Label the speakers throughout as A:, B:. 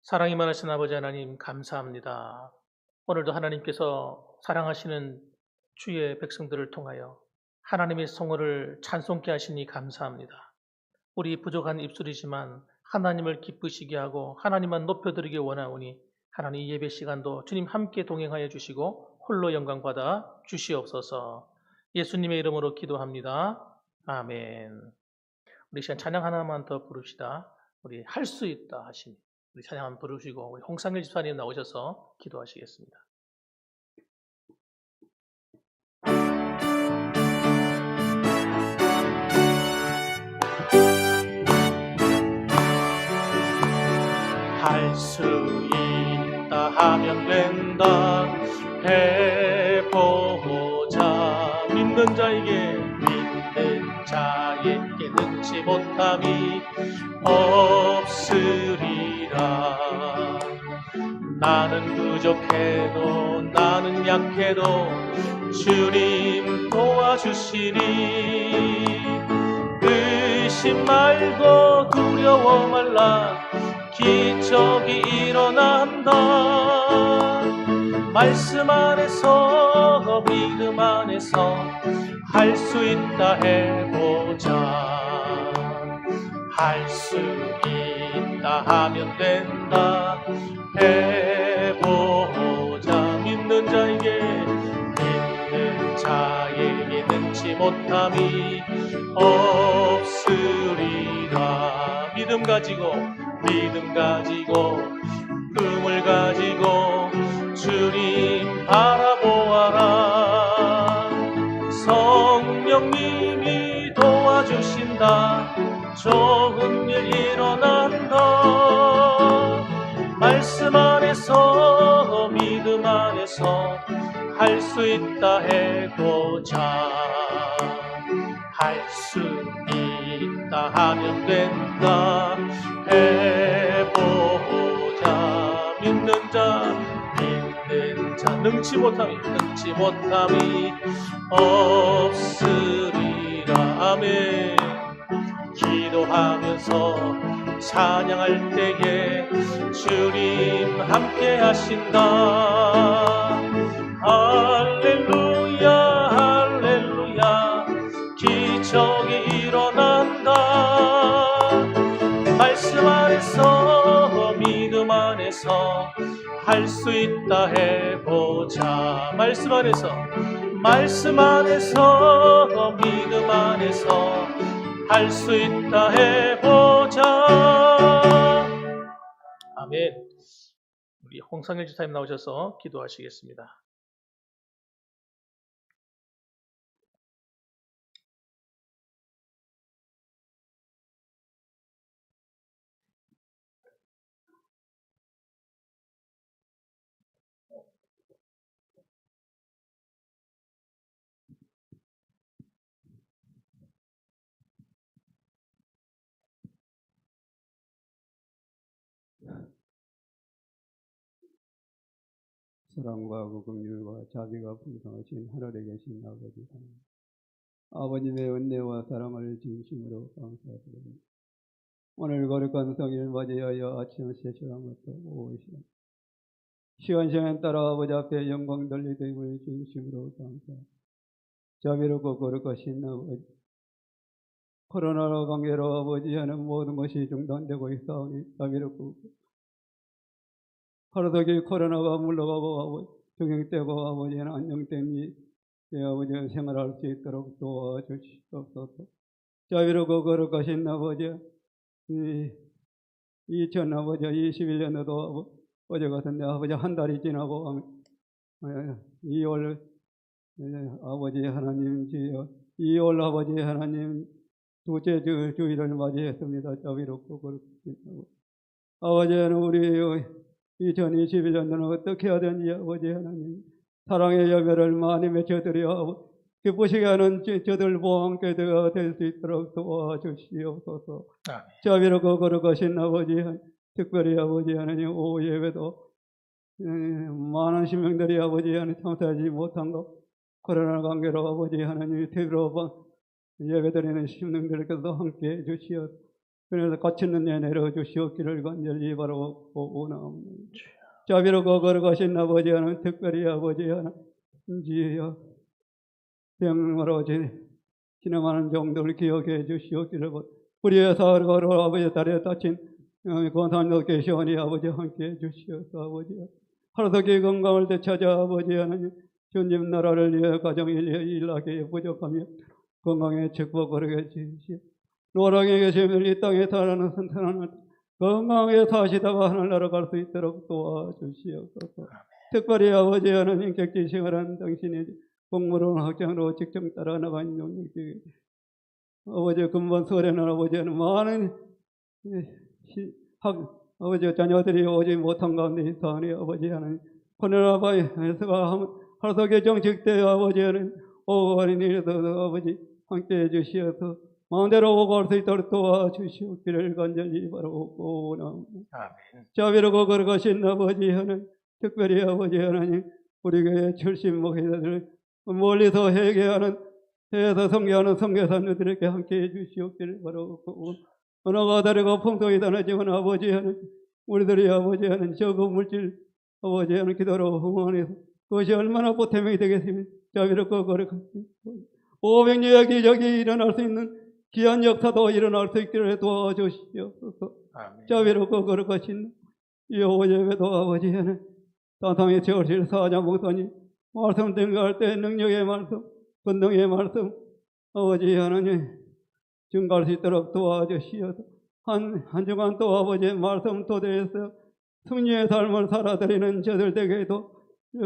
A: 사랑이 많으신 아버지 하나님 감사합니다. 오늘도 하나님께서 사랑하시는 주의 백성들을 통하여 하나님의 성호를 찬송케 하시니 감사합니다. 우리 부족한 입술이지만 하나님을 기쁘시게 하고 하나님만 높여드리기 원하오니 하나님 이 예배 시간도 주님 함께 동행하여 주시고 홀로 영광 받아 주시옵소서. 예수님의 이름으로 기도합니다. 아멘. 우리 시간 찬양 하나만 더 부릅시다. 우리 할 수 있다 하시니 우리 찬양 한번 부르시고 우리 홍상일 집사님 나오셔서 기도하시겠습니다. 할 수 있다 하면 된다 해보자. 믿는 자에게 능치 못함이 없으리라. 나는 부족해도 나는 약해도 주님 도와주시니 의심 말고 두려워 말라. 기적이 일어난다. 말씀 안에서 믿음 안에서 할 수 있다 해보자. 할 수 있다 하면 된다 해보자. 믿는 자에게 능치 못함이 없으리라. 믿음 가지고 꿈을 가지고 주님 바라보아라. 성령님이 도와주신다. 좋은 일 일어난다. 말씀 안에서 믿음 안에서 할 수 있다 해보자. 할 수 있다 하면 된다 해보자. 믿는 자 능치 못함이 없으리라. 아멘. 기도하면서 찬양할 때에 주님 함께 하신다. 할렐루야 할렐루야. 기적이 일어난다. 말씀 안에서 믿음 안에서 할 수 있다 해보자. 말씀 안에서 믿음 안에서 할 수 있다 해보자. 아멘. 우리 홍상일 집사님 나오셔서 기도하시겠습니다.
B: 사랑과 긍휼과 자비가 풍성하신 하늘에 계신 아버지 하나님, 아버님의 은혜와 사랑을 진심으로 감사드립니다. 오늘 거룩한 성일 맞이하여 아침 세시간부터 오후 시간 따라 아버지 앞에 영광 돌리됨을 진심으로 감사합니다. 자비롭고 거룩하신 아버지, 코로나 관계로 아버지 하는 모든 것이 중단되고 있사오니 자비롭고 하루속히 코로나가 물러가고 아버지 종영되고 아버지는 안정됨이 아버지 생활할 수 있도록 도와주시옵소서. 자비롭고 거룩하신 아버지, 2021년에도 어제 같은데 아버지 한 달이 지나고 2월 아버지 하나님 주여 2월 아버지 하나님 두째 주일을 맞이했습니다. 자비롭고 거룩하신 아버지는 우리 2021년도는 어떻게 하든지 아버지 하나님 사랑의 열매를 많이 맺혀드려 기쁘시게 하는 저들 보험께 될 수 있도록 도와주시옵소서. 자비롭고 거룩하신 아버지, 특별히 아버지 하나님 오후 예배도 많은 신명들이 아버지 하나님 참석하지 못한 것 코로나 관계로 아버지 하나님 TV로 예배드리는 신명들께도 함께 해주시옵소서. 그래서 거치는 내 내려주시옵기를 간절히 바라고 원하옵니다. 자비롭고 거룩하신 아버지 하나님, 특별히 아버지 하나님지여 병으로 지나가는 종들을 기억해 주시옵기를 우리의 사랑으로 아버지 딸에 다친 권한도 계시오니 아버지 함께해 주시옵소서. 아버지 하루속히 건강을 되찾아 아버지 하나님 주님 나라를 위해 가정을 위해 일하기에 부족하며 건강에 축복을 주시옵소서. 노랑에 계시면 이 땅에 살아가는 선탄하는 건강하게 사시다가 하늘나라 갈 수 있도록 도와주시옵소서. 특별히 아버지 하나님 객지 생활하는 당신의 공무원 학장으로 직접 따라 나가는 용역이 아버지 근본 설에는 아버지 하는 많은 아버지 자녀들이 오지 못한 가운데 있사오니 아버지 하나님 오늘 아버지가 하루속에 정식되어 아버지 하나님 오고 가는 일에도 아버지 함께해 주시어서 마음대로 오고 갈 수 있도록 도와주시옵기를 간절히 바라고 원합니다.
A: 아멘.
B: 자비롭고 거룩하신 아버지 하나님, 특별히 아버지 하나님, 우리 교회 출신 목회자들 멀리서 회개하는 해서 성교하는 성교사님들에게 함께해 주시옵기를 바라고 언어가 다르고 풍속이 다르지만 아버지 하나님, 우리들이 아버지 하나님 저그 물질 아버지 하나님 기도로 응원해서 그것이 얼마나 보탬이 되겠습니까? 자비롭고 거룩하신 500년의 기적이 일어날 수 있는 귀한 역사도 일어날 수 있기를 도와주시옵소서. 자비롭고 거룩하신 여호와 예배도 아버지 하나님 사상의 제어실 사자 목사님 말씀 증가할 때 능력의 말씀 권능의 말씀 아버지 하나님 증가할 수 있도록 도와주시옵소서. 한 주간 또 아버지의 말씀 토대에서 승리의 삶을 살아드리는 저들 되게도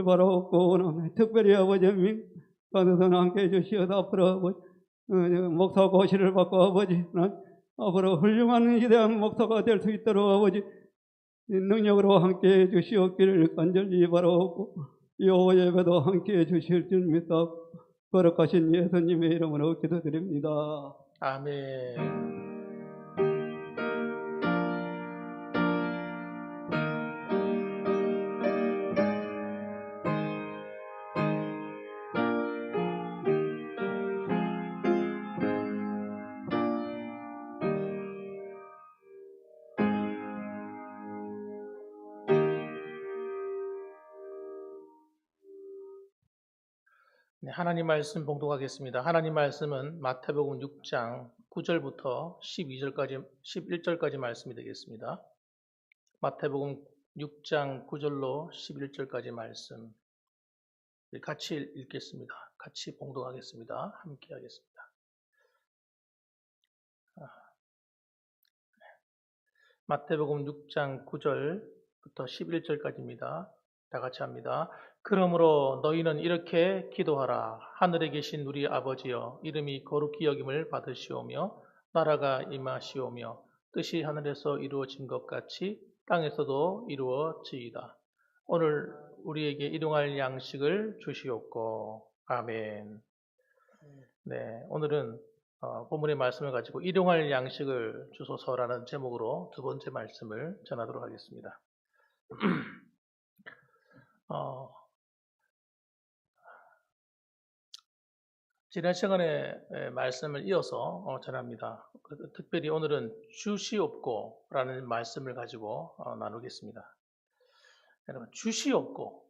B: 바라옵고 원합니다. 특별히 아버지의 민가서는 함께해 주시어서 앞으로 아버지 목사 고시를 받고 아버지 앞으로 훌륭한 위대한 목사가 될 수 있도록 아버지 능력으로 함께해 주시옵기를 간절히 바라옵고 여호와 예배도 함께해 주실 줄 믿사옵고 거룩하신 예수님의 이름으로 기도드립니다.
A: 아멘. 네, 하나님 말씀 봉독하겠습니다. 하나님 말씀은 마태복음 6장 9절부터 11절까지 말씀이 되겠습니다. 마태복음 6장 9절로 11절까지 말씀 같이 읽겠습니다. 같이 봉독하겠습니다. 함께 하겠습니다. 마태복음 6장 9절부터 11절까지입니다. 다 같이 합니다. 그러므로 너희는 이렇게 기도하라. 하늘에 계신 우리 아버지여, 이름이 거룩히 여김을 받으시오며 나라가 임하시오며 뜻이 하늘에서 이루어진 것 같이 땅에서도 이루어지이다. 오늘 우리에게 일용할 양식을 주시옵고. 아멘. 네, 오늘은 본문의 말씀을 가지고 일용할 양식을 주소서라는 제목으로 두 번째 말씀을 전하도록 하겠습니다. 지난 시간에 말씀을 이어서 전합니다. 특별히 오늘은 주시옵고라는 말씀을 가지고 나누겠습니다. 여러분, 주시옵고,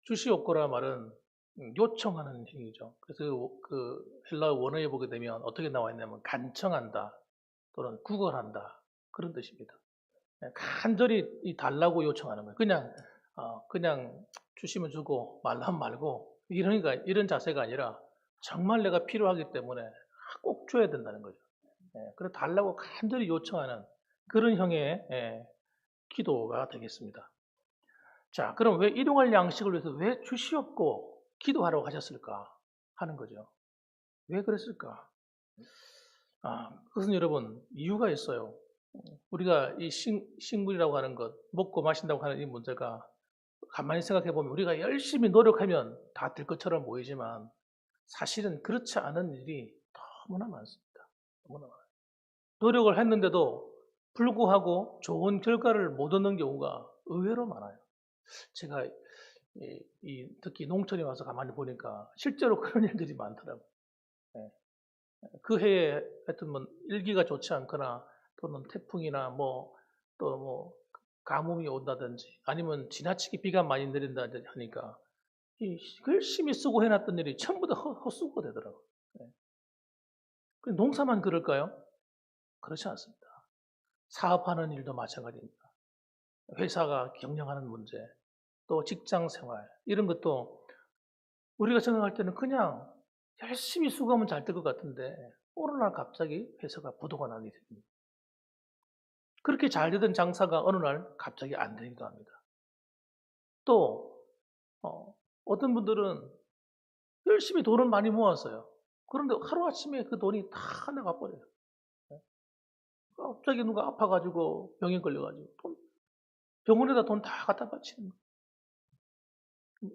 A: 주시옵고라는 말은 요청하는 행위죠. 그래서 그 헬라어 원어에 보게 되면 어떻게 나와 있냐면 간청한다 또는 구걸한다 그런 뜻입니다. 간절히 달라고 요청하는 거예요. 그냥 주시면 주고 말하면 말고 이런 자세가 아니라 정말 내가 필요하기 때문에 꼭 줘야 된다는 거죠. 그래서 달라고 간절히 요청하는 그런 형의 기도가 되겠습니다. 자, 그럼 왜 일용할 양식을 위해서 왜 주시옵고 기도하라고 하셨을까 하는 거죠. 왜 그랬을까? 그것은 여러분 이유가 있어요. 우리가 이 식물이라고 하는 것, 먹고 마신다고 하는 이 문제가 가만히 생각해 보면 우리가 열심히 노력하면 다 될 것처럼 보이지만 사실은 그렇지 않은 일이 너무나 많습니다. 너무나 많아요. 노력을 했는데도 불구하고 좋은 결과를 못 얻는 경우가 의외로 많아요. 제가 특히 농촌에 와서 가만히 보니까 실제로 그런 일들이 많더라고요. 그 해에 하여튼 뭐 일기가 좋지 않거나 또는 태풍이나 또 가뭄이 온다든지 아니면 지나치게 비가 많이 내린다든지 하니까 열심히 쓰고 해놨던 일이 전부 다 헛수고가 되더라고요. 그 농사만 그럴까요? 그렇지 않습니다. 사업하는 일도 마찬가지입니다. 회사가 경영하는 문제, 또 직장 생활, 이런 것도 우리가 생각할 때는 그냥 열심히 수고하면 잘 될 것 같은데 어느 날 갑자기 회사가 부도가 나게 됩니다. 그렇게 잘 되던 장사가 어느 날 갑자기 안 되기도 합니다. 또 어떤 분들은 열심히 돈을 많이 모았어요. 그런데 하루아침에 그 돈이 다 나가버려요. 갑자기 누가 아파가지고 병에 걸려가지고 병원에다 돈 다 갖다 바치는 거예요.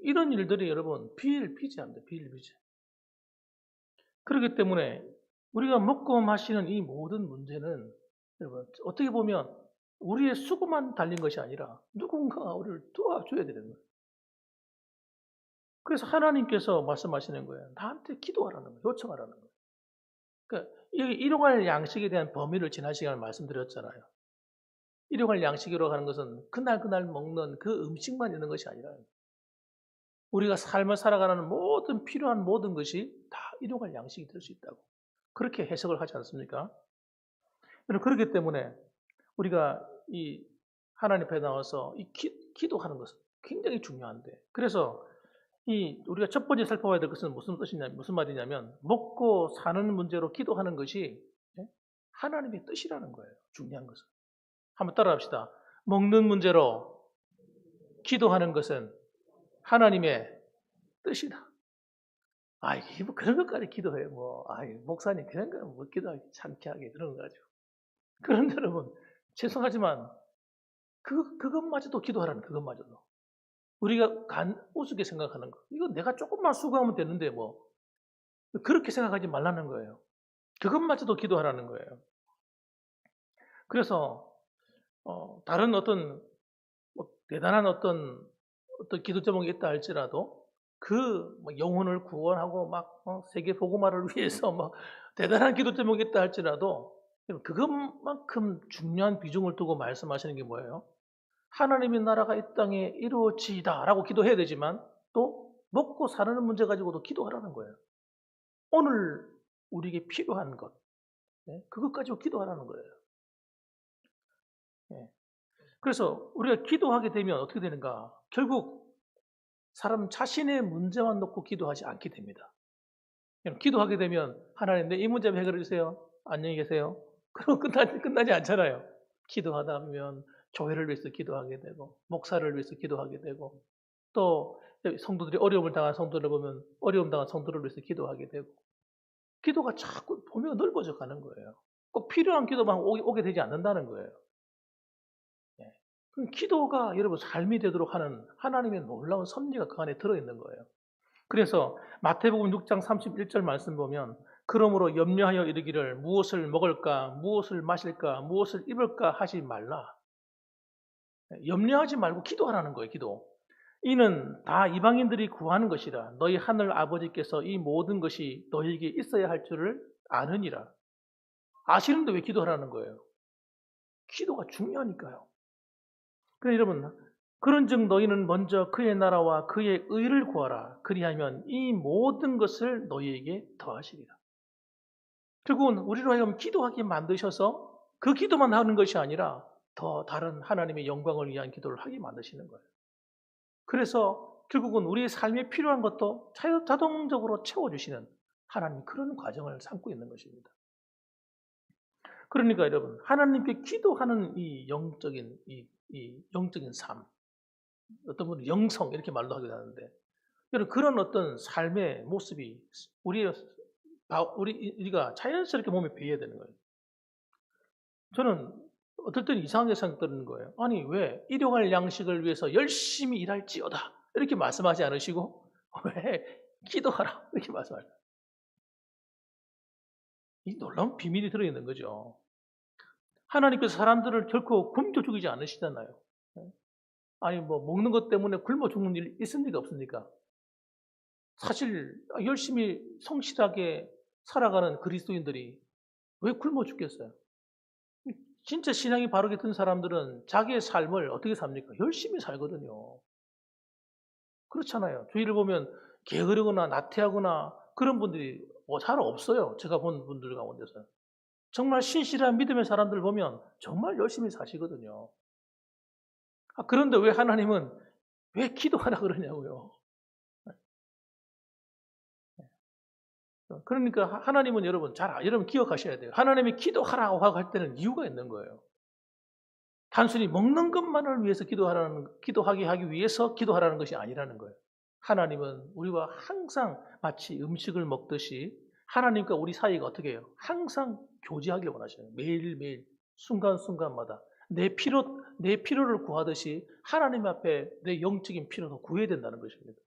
A: 이런 일들이 여러분 비일비재합니다. 비일비재. 그렇기 때문에 우리가 먹고 마시는 이 모든 문제는 여러분 어떻게 보면 우리의 수고만 달린 것이 아니라 누군가가 우리를 도와줘야 되는 거예요. 그래서 하나님께서 말씀하시는 거예요. 나한테 기도하라는 거예요. 요청하라는 거예요. 그러니까 일용할 양식에 대한 범위를 지난 시간에 말씀드렸잖아요. 일용할 양식이라고 하는 것은 그날 먹는 그 음식만 있는 것이 아니라 우리가 삶을 살아가는 필요한 모든 것이 다 일용할 양식이 될 수 있다고 그렇게 해석을 하지 않습니까? 그렇기 때문에 우리가 이 하나님 앞에 나와서 기도하는 것은 굉장히 중요한데 그래서 우리가 첫 번째 살펴봐야 될 것은 무슨 말이냐면 먹고 사는 문제로 기도하는 것이 하나님의 뜻이라는 거예요. 중요한 것은. 한번 따라합시다. 먹는 문제로 기도하는 것은 하나님의 뜻이다. 이게 그런 것까지 기도해요. 목사님 그런 거 기도하기 창피하게 그런 거 가지고. 그런데 여러분, 죄송하지만 그것마저도 기도하라는 그것마저도. 우리가 우습게 생각하는 거. 이거 내가 조금만 수고하면 되는데 그렇게 생각하지 말라는 거예요. 그것마저도 기도하라는 거예요. 그래서 다른 어떤 대단한 어떤 기도 제목이 있다 할지라도 영혼을 구원하고 세계 복음화를 위해서 대단한 기도 제목이 있다 할지라도 그것만큼 중요한 비중을 두고 말씀하시는 게 뭐예요? 하나님의 나라가 이 땅에 이루어지다라고 기도해야 되지만 또 먹고 사는 문제 가지고도 기도하라는 거예요. 오늘 우리에게 필요한 것, 그것 가지고 기도하라는 거예요. 그래서 우리가 기도하게 되면 어떻게 되는가? 결국 사람 자신의 문제만 놓고 기도하지 않게 됩니다. 기도하게 되면 하나님 내 이 문제 해결해 주세요. 안녕히 계세요. 그럼 끝나지 않잖아요. 기도하다 보면 교회를 위해서 기도하게 되고 목사를 위해서 기도하게 되고 또 성도들이 어려움을 당한 성도를 보면 어려움 당한 성도를 위해서 기도하게 되고 기도가 자꾸 보면 넓어져 가는 거예요. 꼭 필요한 기도만 오게 되지 않는다는 거예요. 그럼 기도가 여러분 삶이 되도록 하는 하나님의 놀라운 섭리가 그 안에 들어있는 거예요. 그래서 마태복음 6장 31절 말씀 보면 그러므로 염려하여 이르기를 무엇을 먹을까 무엇을 마실까 무엇을 입을까 하지 말라. 염려하지 말고 기도하라는 거예요. 기도. 이는 다 이방인들이 구하는 것이라 너희 하늘 아버지께서 이 모든 것이 너희에게 있어야 할 줄을 아느니라. 아시는데 왜 기도하라는 거예요? 기도가 중요하니까요. 그러니까 여러분 그런즉 너희는 먼저 그의 나라와 그의 의를 구하라. 그리하면 이 모든 것을 너희에게 더하시리라. 결국은 우리로 하여금 기도하게 만드셔서 그 기도만 하는 것이 아니라 더 다른 하나님의 영광을 위한 기도를 하게 만드시는 거예요. 그래서 결국은 우리의 삶에 필요한 것도 자동적으로 채워주시는 하나님 그런 과정을 삼고 있는 것입니다. 그러니까 여러분 하나님께 기도하는 이 영적인 삶, 어떤 분은 영성 이렇게 말도 하기도 하는데 여러분 그런 어떤 삶의 모습이 우리가 자연스럽게 몸에 배어야 되는 거예요. 저는 어떨 때는 이상하게 생각되는 거예요. 아니 왜 일용할 양식을 위해서 열심히 일할지어다 이렇게 말씀하지 않으시고 왜 기도하라 이렇게 말씀하세요. 이 놀라운 비밀이 들어있는 거죠. 하나님께서 사람들을 결코 굶겨 죽이지 않으시잖아요. 아니 먹는 것 때문에 굶어 죽는 일 있습니까 없습니까? 사실 열심히 성실하게 살아가는 그리스도인들이 왜 굶어 죽겠어요? 진짜 신앙이 바르게 든 사람들은 자기의 삶을 어떻게 삽니까? 열심히 살거든요. 그렇잖아요. 주위를 보면 게으르거나 나태하거나 그런 분들이 잘 없어요. 제가 본 분들 가운데서. 정말 신실한 믿음의 사람들 보면 정말 열심히 사시거든요. 그런데 왜 하나님은 왜 기도하라 그러냐고요. 그러니까 하나님은 여러분 기억하셔야 돼요. 하나님이 기도하라고 할 때는 이유가 있는 거예요. 단순히 먹는 것만을 위해서 기도하게 하기 위해서 기도하라는 것이 아니라는 거예요. 하나님은 우리와 항상 마치 음식을 먹듯이 하나님과 우리 사이가 어떻게 해요? 항상 교제하길 원하시는 거예요. 매일매일 순간순간마다 내 필요를 구하듯이 하나님 앞에 내 영적인 필요도 구해야 된다는 것입니다.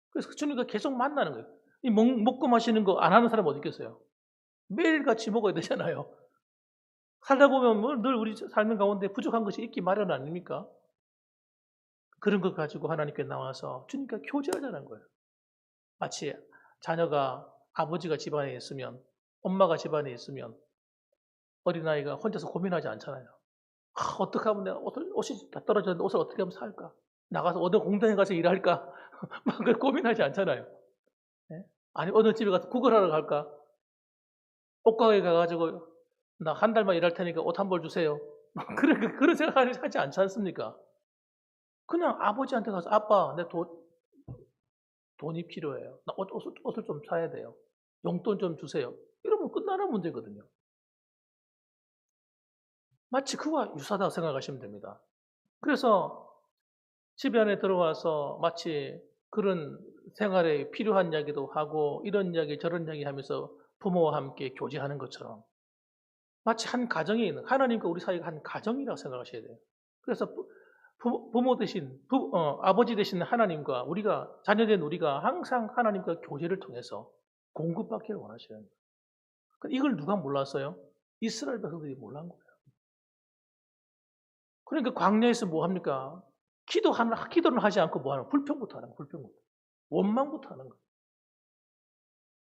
A: 그래서 주님과 계속 만나는 거예요. 이 먹고 마시는 거 안 하는 사람 어디 있겠어요? 매일같이 먹어야 되잖아요. 살다 보면 늘 우리 삶의 가운데 부족한 것이 있기 마련 아닙니까? 그런 것 가지고 하나님께 나와서 주님과 교제하자는 거예요. 마치 자녀가 아버지가 집안에 있으면, 엄마가 집안에 있으면 어린아이가 혼자서 고민하지 않잖아요. 어떻게 하면 내가 옷이 다 떨어졌는데 옷을 어떻게 하면 살까? 나가서 어느 공장에 가서 일할까? 막 고민하지 않잖아요. 네? 아니 어느 집에 가서 구걸하러 갈까? 옷가게 가가지고 나 한 달만 일할 테니까 옷 한 벌 주세요. 그런 생각 하지 않지 않습니까? 그냥 아버지한테 가서 아빠 내 돈이 필요해요. 나 옷을 좀 사야 돼요. 용돈 좀 주세요. 이러면 끝나는 문제거든요. 마치 그와 유사하다고 생각하시면 됩니다. 그래서 집 안에 들어와서 마치 그런 생활에 필요한 이야기도 하고 이런 이야기 저런 이야기 하면서 부모와 함께 교제하는 것처럼 마치 한 가정에 있는 하나님과 우리 사이가 한 가정이라고 생각하셔야 돼요. 그래서 부모 대신 아버지 대신 하나님과 우리가 자녀된 우리가 항상 하나님과 교제를 통해서 공급받기를 원하시는 거예요. 이걸 누가 몰랐어요? 이스라엘 백성들이 몰란 거예요. 그러니까 광야에서 뭐 합니까? 기도는 하지 않고 뭐 하는 거예요? 불평부터 하는 거예요. 불평부터. 원망부터 하는 거예요.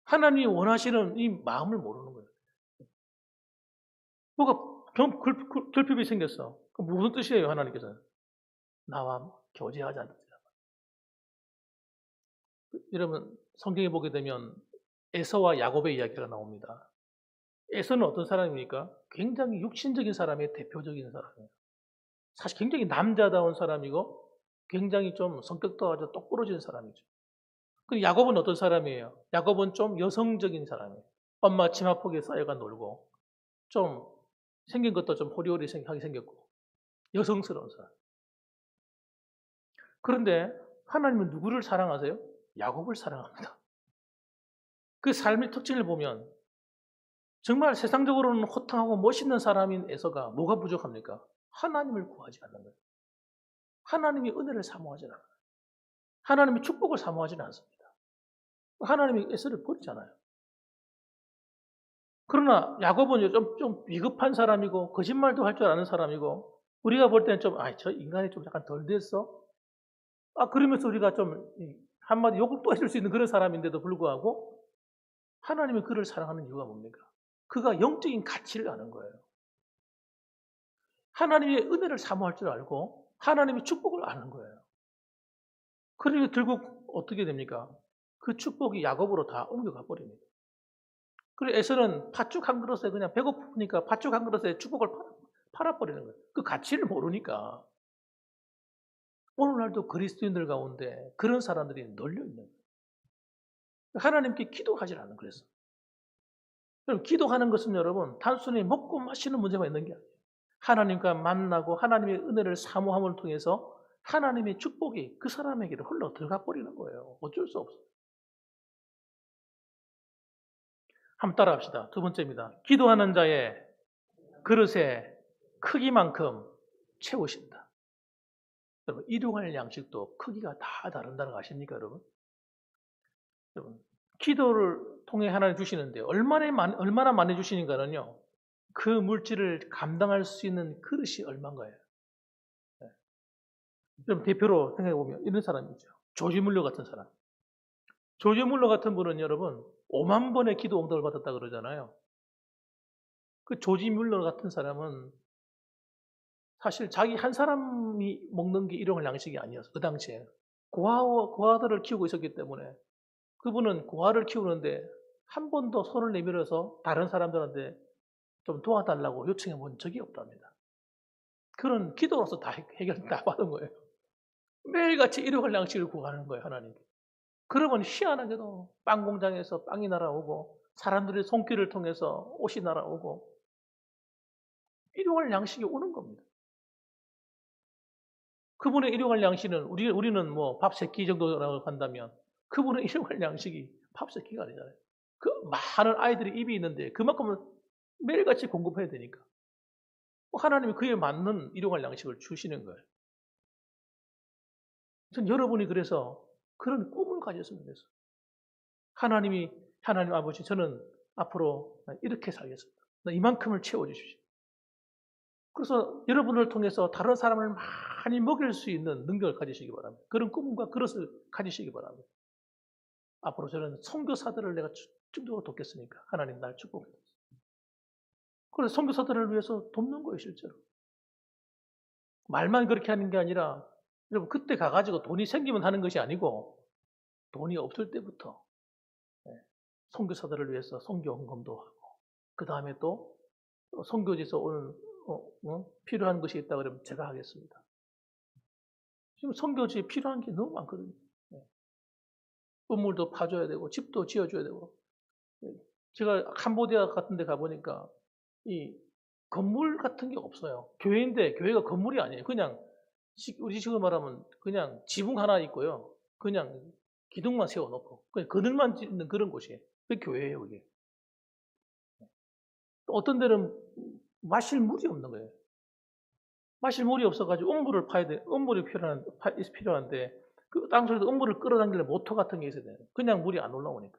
A: 하나님이 원하시는 이 마음을 모르는 거예요. 뭐가 결핍이 생겼어. 그 무슨 뜻이에요, 하나님께서는? 나와 교제하자는 뜻이야. 여러분, 성경에 보게 되면 에서와 야곱의 이야기가 나옵니다. 에서는 어떤 사람입니까? 굉장히 육신적인 사람의 대표적인 사람이에요. 사실 굉장히 남자다운 사람이고 굉장히 좀 성격도 아주 똑부러진 사람이죠. 그리고 야곱은 어떤 사람이에요? 야곱은 좀 여성적인 사람이에요. 엄마 치마폭에 쌓여가 놀고 좀 생긴 것도 좀 호리호리하게 생겼고 여성스러운 사람. 그런데 하나님은 누구를 사랑하세요? 야곱을 사랑합니다. 그 삶의 특징을 보면 정말 세상적으로는 호탕하고 멋있는 사람인 에서가 뭐가 부족합니까? 하나님을 구하지 않는 거예요. 하나님이 은혜를 사모하지 않아요. 하나님의 축복을 사모하지는 않습니다. 하나님이 에서를 버리잖아요. 그러나 야곱은 좀 비겁한 사람이고 거짓말도 할 줄 아는 사람이고 우리가 볼 때는 저 인간이 좀 약간 덜 됐어. 그러면서 우리가 좀 한마디 욕을 또 해줄 수 있는 그런 사람인데도 불구하고 하나님이 그를 사랑하는 이유가 뭡니까? 그가 영적인 가치를 아는 거예요. 하나님의 은혜를 사모할 줄 알고 하나님의 축복을 아는 거예요. 그러니 결국 어떻게 됩니까? 그 축복이 야곱으로 다 옮겨가 버립니다. 그리고 에서는 팥죽 한 그릇에 그냥 배고프니까 팥죽 한 그릇에 축복을 팔아버리는 거예요. 그 가치를 모르니까. 오늘날도 그리스도인들 가운데 그런 사람들이 널려 있는 거예요. 하나님께 기도하지 않는 그래서. 여러분, 기도하는 것은 여러분 단순히 먹고 마시는 문제만 있는 게 아니에요. 하나님과 만나고 하나님의 은혜를 사모함을 통해서 하나님의 축복이 그 사람에게로 흘러 들어가 버리는 거예요. 어쩔 수 없어요. 한번 따라 합시다. 두 번째입니다. 기도하는 자의 그릇의 크기만큼 채우신다. 여러분, 일용할 양식도 크기가 다 다른다는 거 아십니까, 여러분? 여러분, 기도를 통해 하나님 주시는데 얼마나 많이 주시는가는요. 그 물질을 감당할 수 있는 그릇이 얼마인가요? 네. 여러분, 대표로 생각해 보면 이런 사람이죠. 조지 물러 같은 사람. 조지 물러 같은 분은 여러분 5만 번의 기도 응답을 받았다 그러잖아요. 그 조지 뮬러 같은 사람은 사실 자기 한 사람이 먹는 게 일용할 양식이 아니었어. 그 당시에. 고아들을 키우고 있었기 때문에 그분은 고아를 키우는데 한 번도 손을 내밀어서 다른 사람들한테 좀 도와달라고 요청해 본 적이 없답니다. 그런 기도로서 다 해결 다 받은 거예요. 매일같이 일용할 양식을 구하는 거예요, 하나님께. 그러면 희한하게도 빵 공장에서 빵이 날아오고 사람들의 손길을 통해서 옷이 날아오고 일용할 양식이 오는 겁니다. 그분의 일용할 양식은 우리는 뭐 밥 3끼 정도라고 한다면 그분의 일용할 양식이 밥 3끼가 아니잖아요. 그 많은 아이들이 입이 있는데 그만큼은 매일같이 공급해야 되니까. 하나님이 그에 맞는 일용할 양식을 주시는 거예요. 전 여러분이 그래서 그런 꿈을 가졌으면 좋겠어요. 하나님 아버지, 저는 앞으로 이렇게 살겠습니다. 이만큼을 채워주십시오. 그래서 여러분을 통해서 다른 사람을 많이 먹일 수 있는 능력을 가지시기 바랍니다. 그런 꿈과 그릇을 가지시기 바랍니다. 앞으로 저는 선교사들을 내가 충동으로 돕겠으니까 하나님 날 축복해 주세요. 그래서 선교사들을 위해서 돕는 거예요, 실제로. 말만 그렇게 하는 게 아니라 여러분 그때 가가지고 돈이 생기면 하는 것이 아니고 돈이 없을 때부터 선교사들을 위해서 선교 헌금도 하고 그 다음에 또 선교지에서 오는 필요한 것이 있다 그러면 제가 하겠습니다. 지금 선교지에 필요한 게 너무 많거든요. 건물도 파줘야 되고 집도 지어줘야 되고 제가 캄보디아 같은 데 가보니까 이 건물 같은 게 없어요. 교회인데 교회가 건물이 아니에요. 그냥 우리 식으로 말하면 그냥 지붕 하나 있고요. 그냥 기둥만 세워놓고 그냥 그늘만 짓는 그런 곳이에요. 그게 교회예요, 그게. 또 어떤 데는 마실 물이 없는 거예요. 마실 물이 없어가지고 음물을 파야 돼. 음물이 필요한데 그 땅속에서 음물을 끌어당기는 모터 같은 게 있어야 돼요. 그냥 물이 안 올라오니까.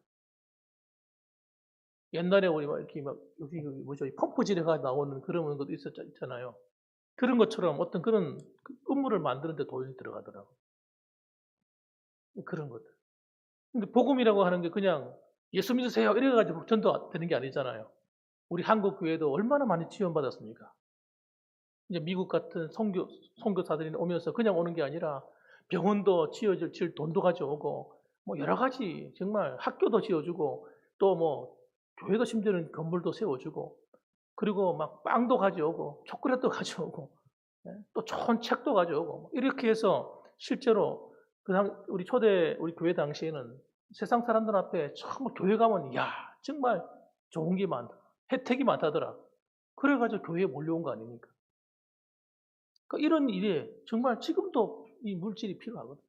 A: 옛날에 우리 막 이렇게 막 여기 뭐죠? 펌프질해가 나오는 그런 것도 있잖아요. 그런 것처럼 어떤 그런 음물을 만드는데 돈이 들어가더라고. 그런 것들. 근데 복음이라고 하는 게 그냥 예수 믿으세요 이래가지고 전도되는 게 아니잖아요. 우리 한국 교회도 얼마나 많이 지원받았습니까? 이제 미국 같은 선교사들이 오면서 그냥 오는 게 아니라 병원도 지을 돈도 가져오고 뭐 여러 가지 정말 학교도 지어주고 또 뭐 교회도 심지어는 건물도 세워주고 그리고 막 빵도 가져오고 초콜릿도 가져오고 또 좋은 책도 가져오고 이렇게 해서 실제로 우리 우리 교회 당시에는 세상 사람들 앞에 정말 교회 가면 야 정말 좋은 게 많다 혜택이 많다더라 그래가지고 교회에 몰려온 거 아닙니까? 그러니까 이런 일에 정말 지금도 이 물질이 필요하거든요.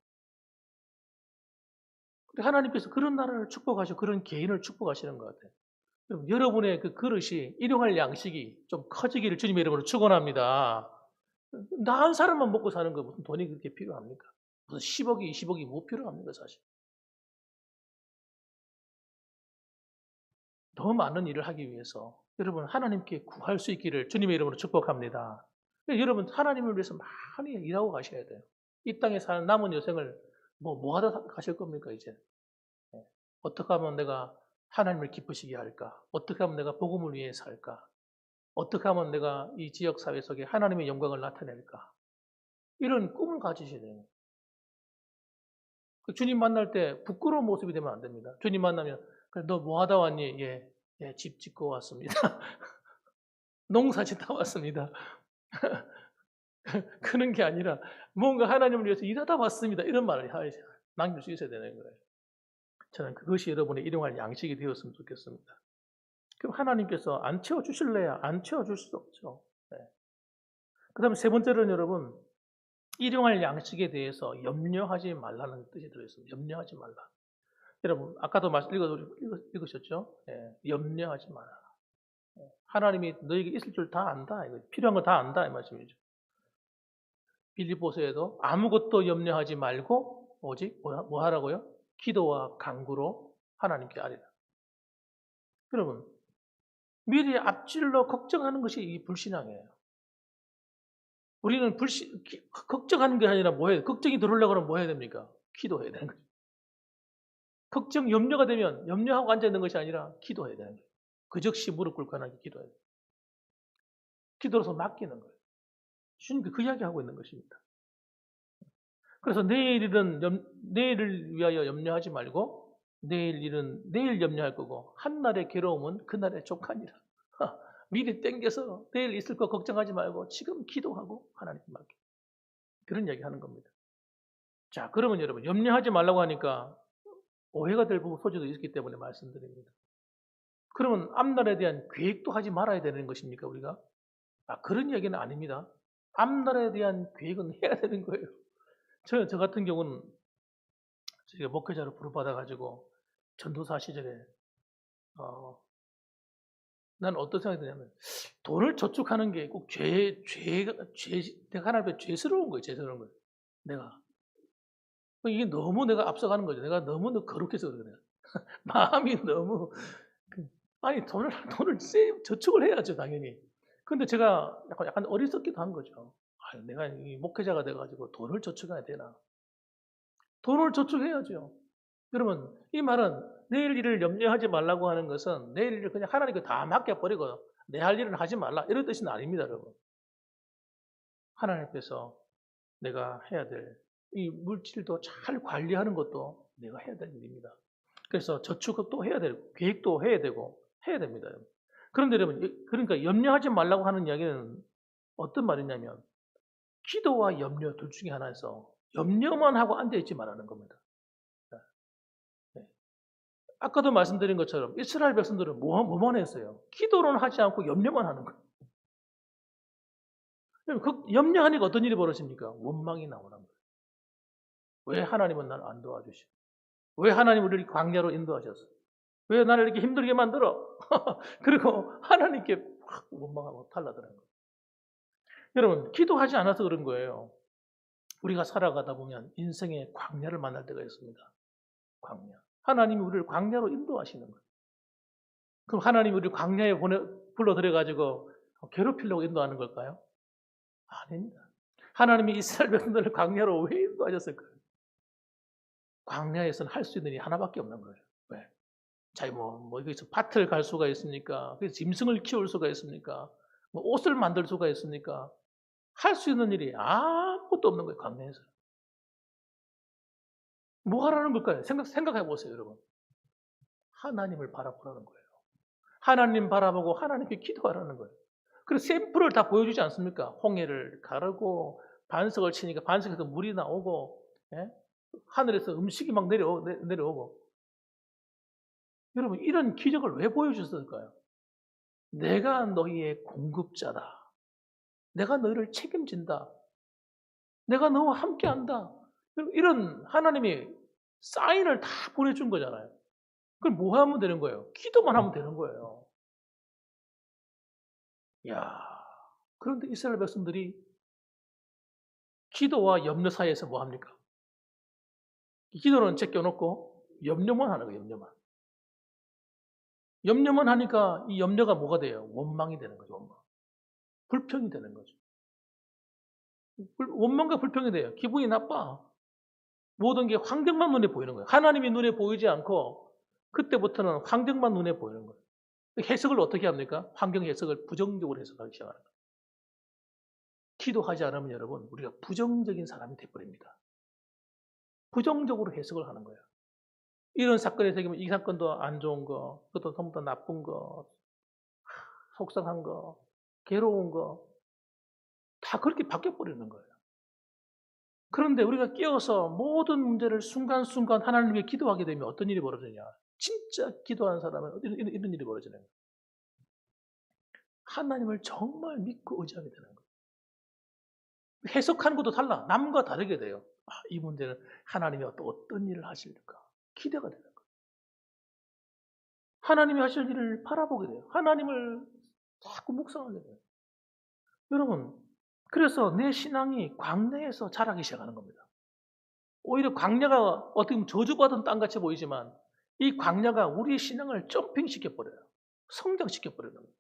A: 하나님께서 그런 나라를 축복하시고 그런 개인을 축복하시는 것 같아요. 여러분의 그 그릇이 일용할 양식이 좀 커지기를 주님의 이름으로 축원합니다. 나 한 사람만 먹고 사는 거 무슨 돈이 그렇게 필요합니까? 무슨 10억이 20억이 뭐 필요합니까 사실. 더 많은 일을 하기 위해서 여러분 하나님께 구할 수 있기를 주님의 이름으로 축복합니다. 여러분 하나님을 위해서 많이 일하고 가셔야 돼요. 이 땅에 사는 남은 여생을 뭐 하다 가실 겁니까 이제? 어떻게 하면 내가 하나님을 기쁘시게 할까? 어떻게 하면 내가 복음을 위해 살까? 어떻게 하면 내가 이 지역 사회 속에 하나님의 영광을 나타낼까? 이런 꿈을 가지셔야 돼요. 주님 만날 때 부끄러운 모습이 되면 안 됩니다. 주님 만나면 너 뭐 하다 왔니? 집 짓고 왔습니다. 농사 짓다 왔습니다. 그런 게 아니라 뭔가 하나님을 위해서 일하다 왔습니다. 이런 말을 남길 수 있어야 되는 거예요. 저는 그것이 여러분의 일용할 양식이 되었으면 좋겠습니다. 그럼 하나님께서 안 채워주실래야? 안 채워줄 수 없죠. 네. 그 다음에 세 번째로는 여러분, 일용할 양식에 대해서 염려하지 말라는 뜻이 들어있습니다. 염려하지 말라. 여러분, 아까도 읽으셨죠? 네. 염려하지 마라. 네. 하나님이 너에게 있을 줄 다 안다. 필요한 거 다 안다. 이 말씀이죠. 빌립보서에도 아무것도 염려하지 말고, 오직 뭐 하라고요? 기도와 간구로 하나님께 아뢰라. 여러분, 미리 앞질러 걱정하는 것이 이 불신앙이에요. 우리는 걱정하는 게 아니라 뭐 해야 돼? 걱정이 들어오려고 하면 뭐 해야 됩니까? 기도해야 되는 거죠. 걱정, 염려가 되면 염려하고 앉아있는 것이 아니라 기도해야 되는 거예요. 그 즉시 무릎 꿇고 하나님께 기도해야 돼요. 기도로서 맡기는 거예요. 주님께 그 이야기하고 있는 것입니다. 그래서 내일 일은 내일을 위하여 염려하지 말고 내일 일은 내일 염려할 거고 한날의 괴로움은 그날의 족하니라. 미리 땡겨서 내일 있을 거 걱정하지 말고 지금 기도하고 하나님께 맡겨. 그런 이야기 하는 겁니다. 자, 그러면 여러분 염려하지 말라고 하니까 오해가 될 부분 소지도 있기 때문에 말씀드립니다. 그러면 앞날에 대한 계획도 하지 말아야 되는 것입니까 우리가? 그런 이야기는 아닙니다. 앞날에 대한 계획은 해야 되는 거예요. 저 같은 경우는 제가 목회자로 부름받아가지고 전도사 시절에 난 어떤 생각이 드냐면 돈을 저축하는 게 꼭 내가 하나님 앞에 죄스러운 거예요. 죄스러운 거예요. 이게 너무 내가 앞서가는 거죠. 내가 너무 거룩해서 그래요. 마음이 너무 아니 돈을 저축을 해야죠 당연히. 근데 제가 약간 어리석기도 한 거죠. 내가 이 목회자가 돼가지고 돈을 저축해야 되나? 돈을 저축해야죠. 여러분 이 말은 내일 일을 염려하지 말라고 하는 것은 내일 일을 그냥 하나님께 다 맡겨버리고 내 할 일은 하지 말라 이런 뜻은 아닙니다, 여러분. 하나님 앞에서 내가 해야 될 이 물질도 잘 관리하는 것도 내가 해야 될 일입니다. 그래서 저축도 해야 되고 계획도 해야 되고 해야 됩니다. 여러분. 그런데 여러분 그러니까 염려하지 말라고 하는 이야기는 어떤 말이냐면 기도와 염려 둘 중에 하나에서 염려만 하고 앉아있지 말라는 겁니다. 네. 아까도 말씀드린 것처럼 이스라엘 백성들은 뭐만 했어요? 기도는 하지 않고 염려만 하는 거예요. 그 염려하니까 어떤 일이 벌어집니까? 원망이 나오는 거예요. 왜 하나님은 나를 안 도와주시고? 왜 하나님은 우리를 광야로 인도하셨어? 왜 나를 이렇게 힘들게 만들어? 그리고 하나님께 확 원망하고 달라드는 거예요. 여러분 기도하지 않아서 그런 거예요. 우리가 살아가다 보면 인생의 광야를 만날 때가 있습니다. 광야. 하나님이 우리를 광야로 인도하시는 거예요. 그럼 하나님이 우리를 광야에 불러들여가지고 괴롭히려고 인도하는 걸까요? 아닙니다. 하나님이 이스라엘 백성들을 광야로 왜 인도하셨을까요? 광야에서는 할 수 있는 일이 하나밖에 없는 거예요. 왜? 자, 여기서 밭을 갈 수가 있습니까? 짐승을 키울 수가 있습니까? 옷을 만들 수가 있습니까? 할 수 있는 일이 아무것도 없는 거예요, 광야에서. 뭐 하라는 걸까요? 생각해 보세요, 여러분. 하나님을 바라보라는 거예요. 하나님 바라보고 하나님께 기도하라는 거예요. 그래서 샘플을 다 보여주지 않습니까? 홍해를 가르고 반석을 치니까 반석에서 물이 나오고, 예? 하늘에서 음식이 막 내려오고. 여러분, 이런 기적을 왜 보여주셨을까요? 내가 너희의 공급자다. 내가 너희를 책임진다. 내가 너와 함께한다. 이런 하나님이 사인을 다 보내준 거잖아요. 그럼 뭐 하면 되는 거예요? 기도만 하면 되는 거예요. 그런데 이스라엘 백성들이 기도와 염려 사이에서 뭐 합니까? 기도는 제껴놓고 염려만 하는 거예요, 염려만. 염려만 하니까 이 염려가 뭐가 돼요? 원망이 되는 거죠, 원망. 불평이 되는 거죠. 원망과 불평이 돼요. 기분이 나빠. 모든 게 환경만 눈에 보이는 거예요. 하나님이 눈에 보이지 않고 그때부터는 환경만 눈에 보이는 거예요. 해석을 어떻게 합니까? 환경 해석을 부정적으로 해석하기 시작하는 거예요. 기도하지 않으면 여러분 우리가 부정적인 사람이 돼버립니다. 부정적으로 해석을 하는 거예요. 이런 사건이 생기면 이 사건도 안 좋은 거, 그것도 전부 다 나쁜 거, 속상한 거, 괴로운 거, 다 그렇게 바뀌어버리는 거예요. 그런데 우리가 깨어서 모든 문제를 순간순간 하나님께 기도하게 되면 어떤 일이 벌어지냐? 진짜 기도하는 사람은 이런 일이 벌어지는 거예요. 하나님을 정말 믿고 의지하게 되는 거예요. 해석하는 것도 달라. 남과 다르게 돼요. 이 문제는 하나님이 또 어떤 일을 하실까? 기대가 되는 거예요. 하나님이 하실 일을 바라보게 돼요. 하나님을 자꾸 묵상하게 돼요. 여러분, 그래서 내 신앙이 광야에서 자라기 시작하는 겁니다. 오히려 광야가 어떻게 보면 저주받은 땅같이 보이지만 이 광야가 우리의 신앙을 점핑시켜버려요. 성장시켜버리는 거예요.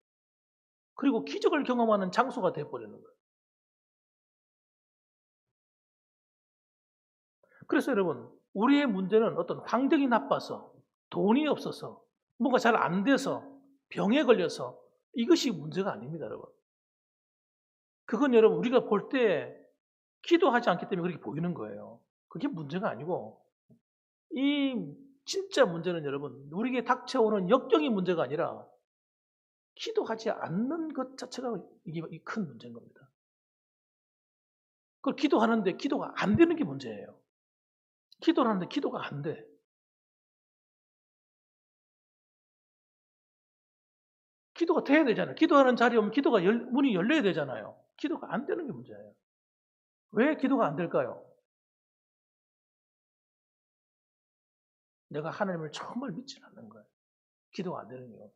A: 그리고 기적을 경험하는 장소가 되어버리는 거예요. 그래서 여러분, 우리의 문제는 어떤 환경이 나빠서, 돈이 없어서, 뭐가 잘 안 돼서, 병에 걸려서 이것이 문제가 아닙니다, 여러분. 그건 여러분 우리가 볼 때 기도하지 않기 때문에 그렇게 보이는 거예요. 그게 문제가 아니고 이 진짜 문제는 여러분 우리에게 닥쳐오는 역경이 문제가 아니라 기도하지 않는 것 자체가 이게 큰 문제인 겁니다. 그걸 기도하는데 기도가 안 되는 게 문제예요. 기도를 하는데 기도가 안 돼. 기도가 돼야 되잖아요. 기도하는 자리에 오면 기도가 문이 열려야 되잖아요. 기도가 안 되는 게 문제예요. 왜 기도가 안 될까요? 내가 하나님을 정말 믿지 않는 거예요. 기도가 안 되는 이유.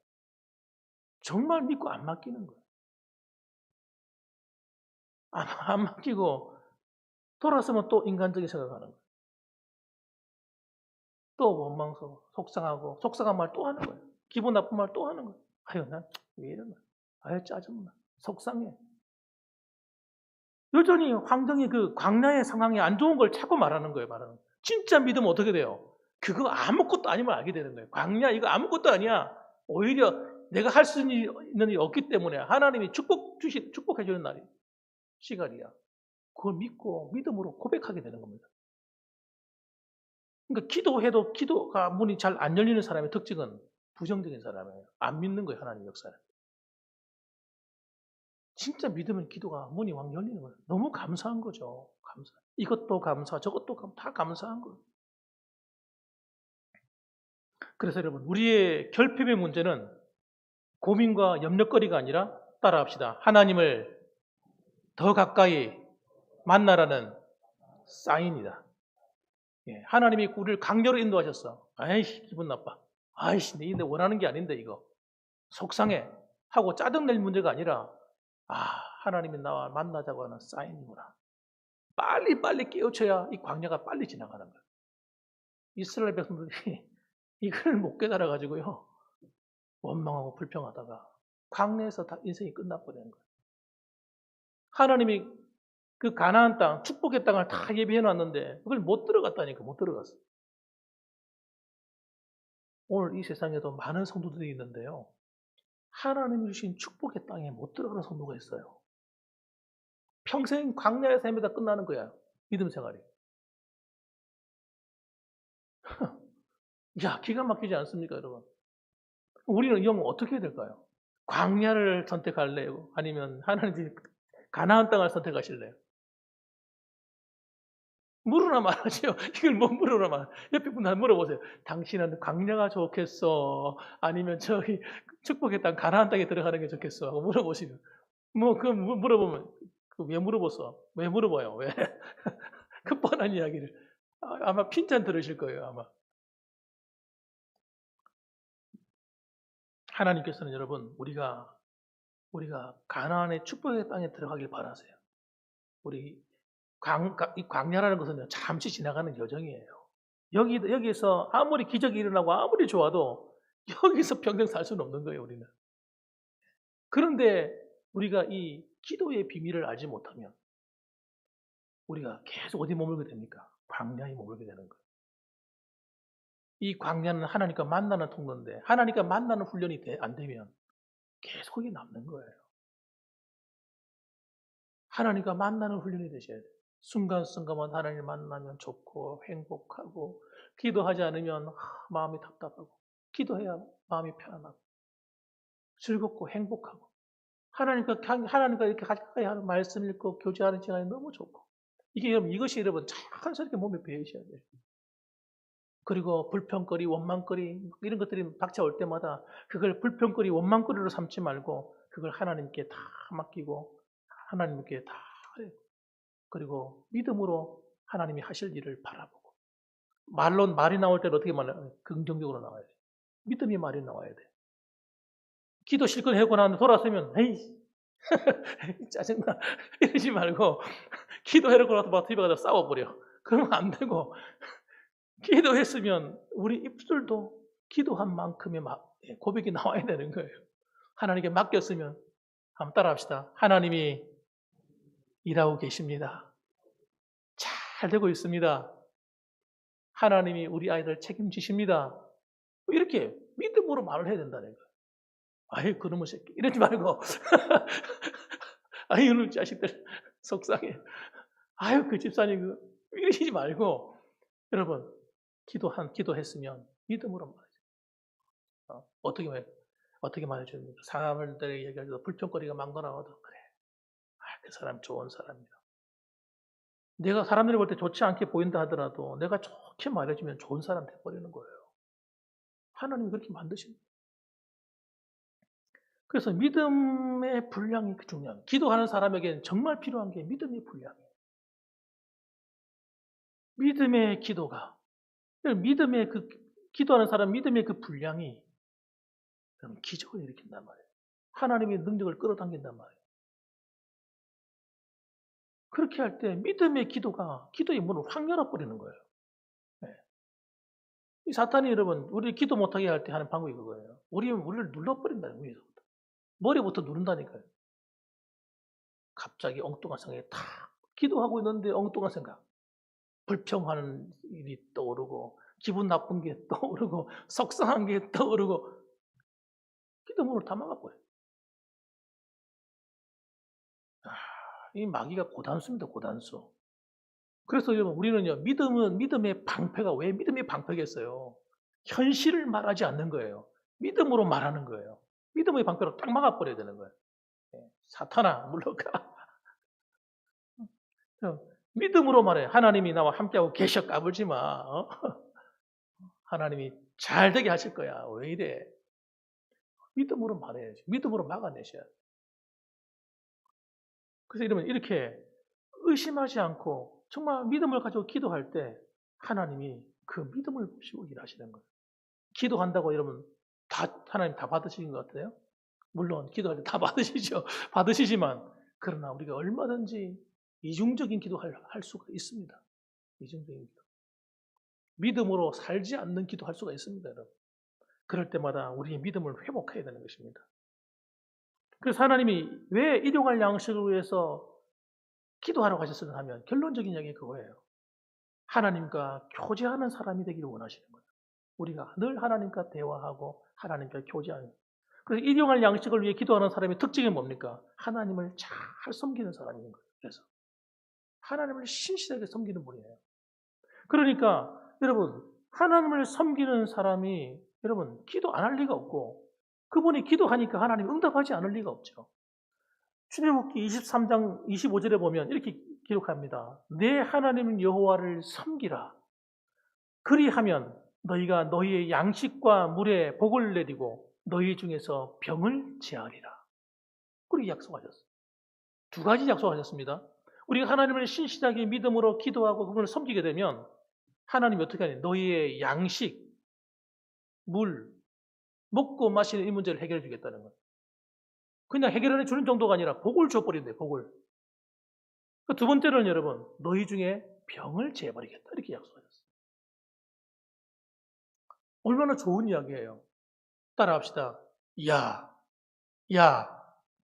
A: 정말 믿고 안 맡기는 거예요. 안 맡기고 돌아서면 또 인간적인 생각하는 거예요. 또 원망스러워, 속상하고, 속상한 말 또 하는 거예요. 기분 나쁜 말 또 하는 거예요. 아유, 난 왜 이러나. 아유, 짜증나. 속상해. 여전히 환경이 그 광야의 상황이 안 좋은 걸 자꾸 말하는 거예요, 말하는 거예요. 진짜 믿으면 어떻게 돼요? 그거 아무것도 아님을 알게 되는 거예요. 광야, 이거 아무것도 아니야. 오히려 내가 할 수 있는 일이 없기 때문에 하나님이 축복해 주는 날이 시간이야. 그걸 믿고 믿음으로 고백하게 되는 겁니다. 그러니까 기도해도 기도가 문이 잘 안 열리는 사람의 특징은 부정적인 사람이에요. 안 믿는 거예요, 하나님 역사를. 진짜 믿으면 기도가 문이 확 열리는 거예요. 너무 감사한 거죠. 감사. 이것도 감사, 저것도 다 감사한 거예요. 그래서 여러분, 우리의 결핍의 문제는 고민과 염려거리가 아니라 따라합시다. 하나님을 더 가까이 만나라는 사인이다. 예, 하나님이 우리를 강제로 인도하셨어. 아이씨, 기분 나빠. 아이씨, 내 원하는 게 아닌데, 이거. 속상해. 하고 짜증낼 문제가 아니라, 아, 하나님이 나와 만나자고 하는 사인이구나. 빨리 깨우쳐야 이 광야가 빨리 지나가는 거예요. 이스라엘 백성들이 이걸 못 깨달아가지고요. 원망하고 불평하다가 광야에서 다 인생이 끝나버리는 거예요. 하나님이 그 가나안 땅, 축복의 땅을 다 예비해 놨는데 그걸 못 들어갔다니까, 못 들어갔어. 오늘 이 세상에도 많은 성도들이 있는데요. 하나님이 주신 축복의 땅에 못 들어가는 성도가 있어요. 평생 광야의 삶이 다 끝나는 거야. 믿음 생활이. 야, 기가 막히지 않습니까, 여러분? 우리는 이 경우 어떻게 해야 될까요? 광야를 선택할래요? 아니면 하나님이 가나안 땅을 선택하실래요? 물으나 말하죠. 이걸 못 물으나 말. 옆에 분한테 물어보세요. 당신은 광야가 좋겠어? 아니면 저기 축복의 땅 가나안 땅에 들어가는 게 좋겠어? 하고 물어보시면 그 물어보면 왜 물어봤어? 왜 물어봐요? 왜? 그 뻔한 이야기를 아마 핀잔 들으실 거예요. 아마 하나님께서는 여러분 우리가 가나안의 축복의 땅에 들어가길 바라세요. 우리 이 광야라는 것은 잠시 지나가는 여정이에요. 여기에서 아무리 기적이 일어나고 아무리 좋아도 여기서 평생 살 수는 없는 거예요, 우리는. 그런데 우리가 이 기도의 비밀을 알지 못하면 우리가 계속 어디 머물게 됩니까? 광야에 머물게 되는 거예요. 이 광야는 하나님과 만나는 통로인데 하나님과 만나는 훈련이 안 되면 계속 거기 남는 거예요. 하나님과 만나는 훈련이 되셔야 돼요. 순간순간만 하나님을 만나면 좋고 행복하고 기도하지 않으면 마음이 답답하고 기도해야 마음이 편안하고 즐겁고 행복하고 하나님과 이렇게 가까이 하는 말씀 읽고 교제하는 시간이 너무 좋고 이것이 여러분 자연스럽게 몸에 배이셔야 돼요. 그리고 불평거리, 원망거리 이런 것들이 닥쳐올 때마다 그걸 불평거리, 원망거리로 삼지 말고 그걸 하나님께 다 맡기고 하나님께 다 그리고 믿음으로 하나님이 하실 일을 바라보고 말이 나올 때는 어떻게 말해요? 긍정적으로 나와야 돼요. 믿음이 말이 나와야 돼요. 기도 실컷 하고 나면 돌아서면 에이 짜증나 이러지 말고 기도해놓고 나서 막 집에 가서 싸워버려. 그러면 안 되고 기도했으면 우리 입술도 기도한 만큼의 고백이 나와야 되는 거예요. 하나님께 맡겼으면 한번 따라합시다. 하나님이 일하고 계십니다. 잘 되고 있습니다. 하나님이 우리 아이들 책임지십니다. 이렇게 믿음으로 말을 해야 된다는 거예요. 아이 그놈의 새끼 이러지 말고 아유, 이놈 자식들 속상해. 아유, 그 집사님 이러시지 말고 여러분 기도했으면 믿음으로 말하죠. 어떻게 말해줍니까? 사람들에게 얘기해도 불평거리가 많거나도 그래. 그 사람 좋은 사람이야. 내가 사람들이 볼 때 좋지 않게 보인다 하더라도 내가 좋게 말해주면 좋은 사람 돼버리는 거예요. 하나님이 그렇게 만드신 거예요. 그래서 믿음의 분량이 중요합니다. 기도하는 사람에게는 정말 필요한 게 믿음의 분량이에요. 믿음의 기도가, 기도하는 사람 믿음의 그 분량이 기적을 일으킨단 말이에요. 하나님의 능력을 끌어당긴단 말이에요. 그렇게 할 때 믿음의 기도의 문을 확 열어버리는 거예요. 네. 이 사탄이 여러분, 우리 기도 못하게 할 때 하는 방법이 그거예요. 우리를 눌러버린다는 거예요. 머리부터 누른다니까요. 갑자기 엉뚱한 생각이 탁, 기도하고 있는데 엉뚱한 생각. 불평하는 일이 떠오르고, 기분 나쁜 게 떠오르고, 속상한 게 떠오르고, 기도 문을 다 막아버려요. 이 마귀가 고단수입니다, 고단수. 그래서 여러분, 우리는요, 믿음의 방패가 왜 믿음의 방패겠어요? 현실을 말하지 않는 거예요. 믿음으로 말하는 거예요. 믿음의 방패로 딱 막아버려야 되는 거예요. 사탄아, 물러가. 믿음으로 말해. 하나님이 나와 함께하고 계셔. 까불지 마. 하나님이 잘 되게 하실 거야. 왜 이래? 믿음으로 말해야지. 믿음으로 막아내셔야 돼. 그래서 이러면 이렇게 의심하지 않고 정말 믿음을 가지고 기도할 때 하나님이 그 믿음을 보시고 일하시는 거예요. 기도한다고 여러분 하나님 다 받으시는 것 같아요? 물론 기도할 때 다 받으시죠. 받으시지만 그러나 우리가 얼마든지 이중적인 기도할 수가 있습니다. 이중적인 기도. 믿음으로 살지 않는 기도할 수가 있습니다, 여러분. 그럴 때마다 우리의 믿음을 회복해야 되는 것입니다. 그래서 하나님이 왜 일용할 양식을 위해서 기도하라고 하셨으면 하면 결론적인 이야기 그거예요. 하나님과 교제하는 사람이 되기를 원하시는 거예요. 우리가 늘 하나님과 대화하고 하나님과 교제하는. 그래서 일용할 양식을 위해 기도하는 사람의 특징이 뭡니까? 하나님을 잘 섬기는 사람인 거예요. 그래서 하나님을 신실하게 섬기는 분이에요. 그러니까 여러분 하나님을 섬기는 사람이 여러분 기도 안 할 리가 없고 그분이 기도하니까 하나님이 응답하지 않을 리가 없죠. 출애굽기 23장 25절에 보면 이렇게 기록합니다. 내 하나님 여호와를 섬기라. 그리하면 너희가 너희의 양식과 물에 복을 내리고 너희 중에서 병을 제하리라. 그렇게 약속하셨어요. 두 가지 약속하셨습니다. 우리가 하나님을 신실하게 믿음으로 기도하고 그분을 섬기게 되면 하나님이 어떻게 하냐? 너희의 양식, 물, 먹고 마시는 이 문제를 해결해 주겠다는 거예요. 그냥 해결해 주는 정도가 아니라 복을 줘버린대요, 복을. 두 번째로는 여러분, 너희 중에 병을 제해버리겠다. 이렇게 약속하셨어요. 얼마나 좋은 이야기예요. 따라합시다. 야,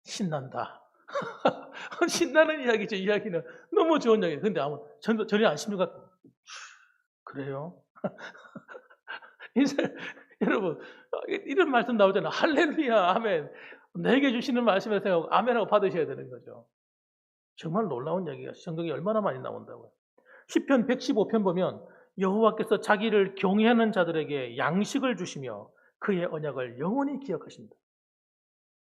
A: 신난다. 신나는 이야기죠, 이야기는. 너무 좋은 이야기예요. 근데 전혀 안 십니까? 그래요? 여러분, 이런 말씀 나오잖아요. 할렐루야, 아멘. 내게 주시는 말씀에 생각하고 아멘하고 받으셔야 되는 거죠. 정말 놀라운 이야기가 성경에 얼마나 많이 나온다고요. 시편 115편 보면 여호와께서 자기를 경외하는 자들에게 양식을 주시며 그의 언약을 영원히 기억하신다.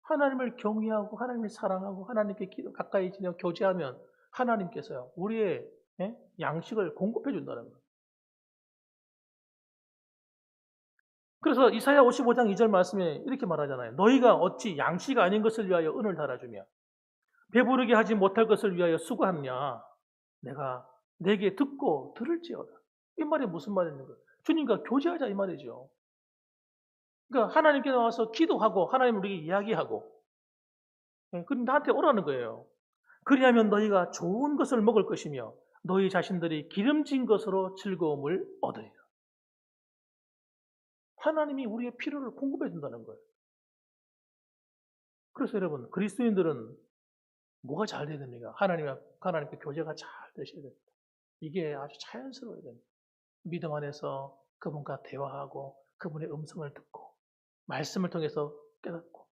A: 하나님을 경외하고 하나님을 사랑하고 하나님께 가까이 지내고 교제하면 하나님께서요 우리의 양식을 공급해 준다는 거예요. 그래서 이사야 55장 2절 말씀에 이렇게 말하잖아요. 너희가 어찌 양식 아닌 것을 위하여 은을 달아주며 배부르게 하지 못할 것을 위하여 수고하느냐. 내가 내게 듣고 들을지어다. 이 말이 무슨 말입니까? 주님과 교제하자 이 말이죠. 그러니까 하나님께 나와서 기도하고 하나님을 우리에게 이야기하고 그럼 나한테 오라는 거예요. 그리하면 너희가 좋은 것을 먹을 것이며 너희 자신들이 기름진 것으로 즐거움을 얻으리라. 하나님이 우리의 필요를 공급해 준다는 거예요. 그래서 여러분 그리스도인들은 뭐가 잘 돼야 됩니까? 하나님께 교제가 잘 되셔야 됩니다. 이게 아주 자연스러워야 됩니다. 믿음 안에서 그분과 대화하고 그분의 음성을 듣고 말씀을 통해서 깨닫고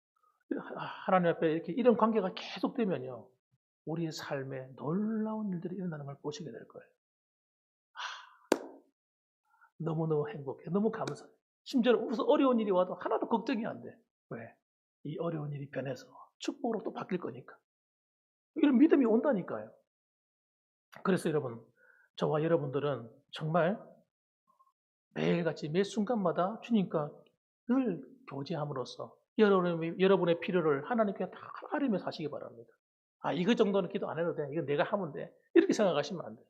A: 하나님 앞에 이런 관계가 계속되면요. 우리의 삶에 놀라운 일들이 일어나는 걸 보시게 될 거예요. 너무너무 행복해. 너무 감사해. 심지어는 무슨 어려운 일이 와도 하나도 걱정이 안 돼. 왜? 이 어려운 일이 변해서 축복으로 또 바뀔 거니까. 이런 믿음이 온다니까요. 그래서 여러분, 저와 여러분들은 정말 매일같이 매 순간마다 주님과 늘 교제함으로써 여러분의 필요를 하나님께 다 아뢰며 사시기 바랍니다. 아, 이거 정도는 기도 안 해도 돼. 이건 내가 하면 돼. 이렇게 생각하시면 안 돼요.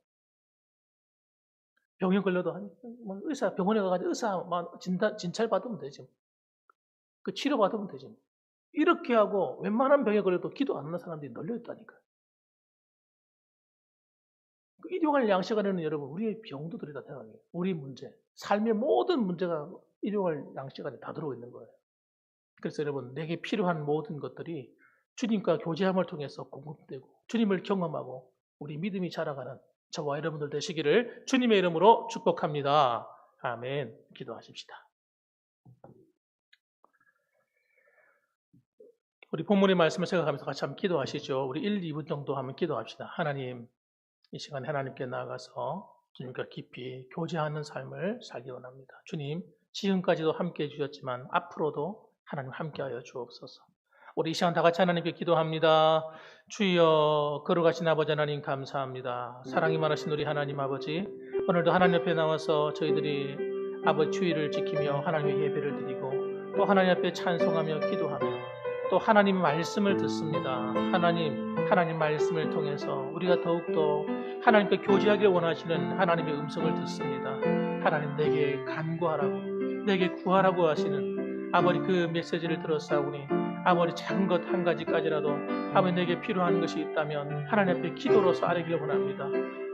A: 병에 걸려도 병원에 가가지고 의사만 진찰 받으면 되지. 그 치료 받으면 되지. 이렇게 하고 웬만한 병에 걸려도 기도 안 하는 사람들이 널려 있다니까요. 그 일용할 양식안에는 여러분 우리의 병도 들이다 생각해요. 우리 문제, 삶의 모든 문제가 일용할 양식 안에 다 들어있는 거예요. 그래서 여러분 내게 필요한 모든 것들이 주님과 교제함을 통해서 공급되고 주님을 경험하고 우리 믿음이 자라가는 저와 여러분들 되시기를 주님의 이름으로 축복합니다. 아멘. 기도하십시다. 우리 본문의 말씀을 생각하면서 같이 한번 기도하시죠. 우리 1, 2분 정도 한번 기도합시다. 하나님, 이 시간 하나님께 나아가서 주님과 깊이 교제하는 삶을 살기 원합니다. 주님, 지금까지도 함께해 주셨지만 앞으로도 하나님 함께하여 주옵소서. 우리 이 시간 다 같이 하나님께 기도합니다. 주여, 거룩하신 아버지 하나님 감사합니다. 사랑이 많으신 우리 하나님 아버지, 오늘도 하나님 옆에 나와서 저희들이 아버지 주의를 지키며 하나님의 예배를 드리고 또 하나님 앞에 찬송하며 기도하며 또 하나님 말씀을 듣습니다. 하나님 말씀을 통해서 우리가 더욱더 하나님께 교제하길 원하시는 하나님의 음성을 듣습니다. 하나님 내게 간구하라고, 내게 구하라고 하시는 아버지 그 메시지를 들었사오니 아버지 작은 것 한 가지까지라도 아버지 내게 필요한 것이 있다면 하나님 앞에 기도로서 아뢰길 원합니다.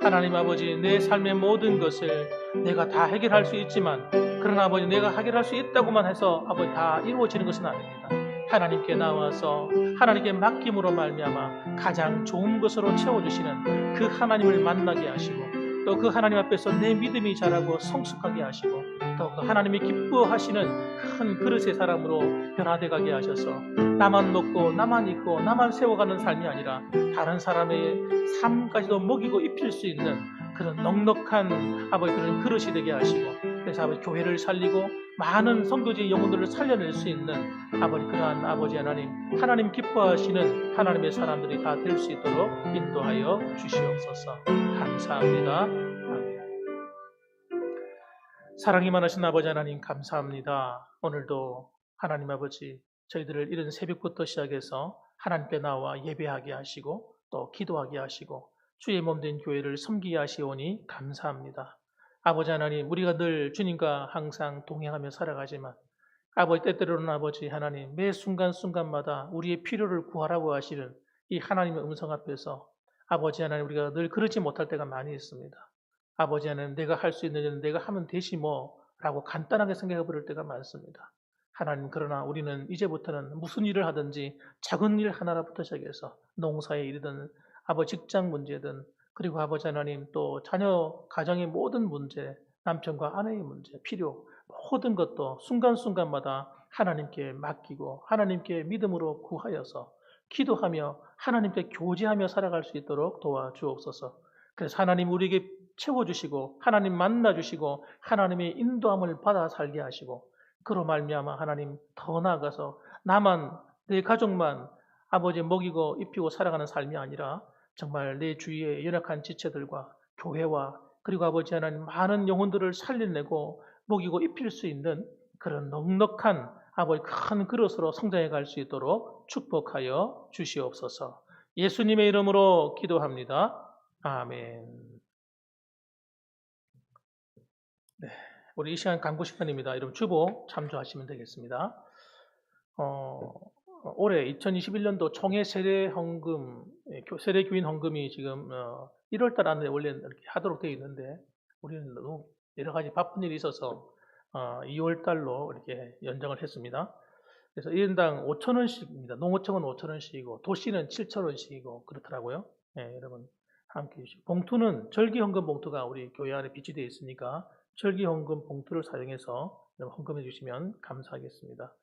A: 하나님 아버지 내 삶의 모든 것을 내가 다 해결할 수 있지만 그러나 아버지 내가 해결할 수 있다고만 해서 아버지 다 이루어지는 것은 아닙니다. 하나님께 나와서 하나님께 맡김으로 말미암아 가장 좋은 것으로 채워주시는 그 하나님을 만나게 하시고 또 그 하나님 앞에서 내 믿음이 자라고 성숙하게 하시고 또 그 하나님이 기뻐하시는 큰 그릇의 사람으로 변화돼 가게 하셔서 나만 먹고 나만 입고 나만 세워가는 삶이 아니라 다른 사람의 삶까지도 먹이고 입힐 수 있는 그런 넉넉한 아버지 그런 그릇이 되게 하시고 그래서 아버지 교회를 살리고 많은 선교지의 영혼들을 살려낼 수 있는 아버지 그러한 아버지 하나님 기뻐하시는 하나님의 사람들이 다 될 수 있도록 인도하여 주시옵소서. 감사합니다. 아멘. 사랑이 많으신 아버지 하나님 감사합니다. 오늘도 하나님 아버지 저희들을 이른 새벽부터 시작해서 하나님께 나와 예배하게 하시고 또 기도하게 하시고 주의 몸된 교회를 섬기게 하시오니 감사합니다. 아버지 하나님 우리가 늘 주님과 항상 동행하며 살아가지만 아버지 때때로는 아버지 하나님 매 순간순간마다 우리의 필요를 구하라고 하시는 이 하나님의 음성 앞에서 아버지 하나님 우리가 늘 그러지 못할 때가 많이 있습니다. 아버지 하나님 내가 할 수 있는 일은 내가 하면 되지 뭐라고 간단하게 생각해 버릴 때가 많습니다. 하나님 그러나 우리는 이제부터는 무슨 일을 하든지 작은 일 하나부터 시작해서 농사의 일이든 아버지 직장 문제든 그리고 아버지 하나님 또 자녀 가정의 모든 문제 남편과 아내의 문제 필요 모든 것도 순간순간마다 하나님께 맡기고 하나님께 믿음으로 구하여서 기도하며 하나님께 교제하며 살아갈 수 있도록 도와주옵소서. 그래서 하나님 우리에게 채워주시고 하나님 만나주시고 하나님의 인도함을 받아 살게 하시고 그로 말미암아 하나님 더 나아가서 나만 내 가족만 아버지 먹이고 입히고 살아가는 삶이 아니라 정말 내 주위의 연약한 지체들과 교회와 그리고 아버지 하나님 많은 영혼들을 살려내고 먹이고 입힐 수 있는 그런 넉넉한 아버지 큰 그릇으로 성장해 갈 수 있도록 축복하여 주시옵소서. 예수님의 이름으로 기도합니다. 아멘. 네, 우리 이 시간 강구 시간입니다. 여러분 주보 참조하시면 되겠습니다. 올해 2021년도 총회 세례 헌금, 세례 교인 헌금이 지금 1월달 안에 원래 이렇게 하도록 되어 있는데 우리는 너무 여러 가지 바쁜 일이 있어서 2월달로 이렇게 연장을 했습니다. 그래서 1인당 5,000원씩입니다. 농어청은 5,000원씩이고 도시는 7,000원씩이고 그렇더라고요. 네, 여러분 함께 해주시고 봉투는 절기 헌금 봉투가 우리 교회 안에 비치되어 있으니까 절기 헌금 봉투를 사용해서 헌금해 주시면 감사하겠습니다.